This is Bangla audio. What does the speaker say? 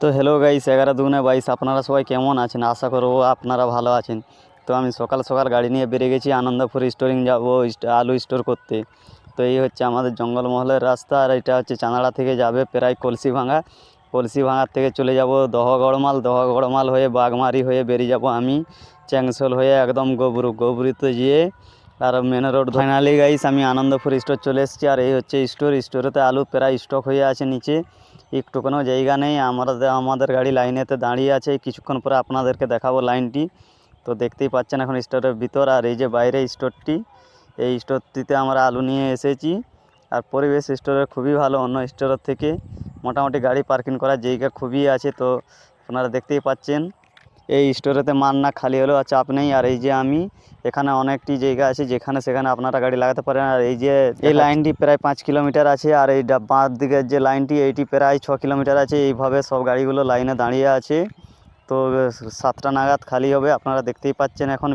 তো হ্যালো গাইস, 11 × 2 = 22। আপনারা সবাই কেমন আছেন? আশা করব আপনারা ভালো আছেন। তো আমি সকাল সকাল গাড়ি নিয়ে বেরিয়ে গেছি আনন্দপুর স্টোরিং যাব আলু স্টোর করতে। তো এই হচ্ছে আমাদের জঙ্গলমহলের রাস্তা, আর এটা হচ্ছে চাঁদড়া থেকে যাবে প্রায় কলসিভাঙার থেকে চলে যাব দহগড়মাল হয়ে বাগমারি হয়ে বেরিয়ে যাব আমি চ্যাংসল হয়ে একদম গোবরুতে গিয়ে আর মেন রোড। ফাইনালি গাইস আমি আনন্দপুর স্টোর চলে এসেছি, আর এই হচ্ছে স্টোরেতে আলু প্রায় স্টক হয়ে আছে নিচে, একটু কোনো জায়গা নেই। আমাদের গাড়ি লাইনেতে দাঁড়িয়ে আছে, কিছুক্ষণ পরে আপনাদেরকে দেখাবো লাইনটি। তো দেখতেই পাচ্ছেন এখন স্টোরের ভিতর, আর এই যে বাইরে স্টোরটি, এই স্টোরটিতে আমরা আলু নিয়ে এসেছি। আর পরিবেশ স্টোরের খুবই ভালো, অন্য স্টোরের থেকে মোটামুটি গাড়ি পার্কিং করার জায়গা খুবই আছে। তো আপনারা দেখতেই পাচ্ছেন এই স্টোরেতে মান না খালি হলেও চাপ নেই। আর এই যে আমি এখানে অনেকটি জায়গা আছে যেখানে সেখানে আপনারা গাড়ি লাগাতে পারেন। আর এই যে এই লাইনটি প্রায় 5 কিলোমিটার আছে, আর এই বাঁ দিকের যে লাইনটি এইটি প্রায় 6 কিলোমিটার আছে। এইভাবে সব গাড়িগুলো লাইনে দাঁড়িয়ে আছে। তো 7টা নাগাদ খালি হবে, আপনারা দেখতেই পাচ্ছেন এখন।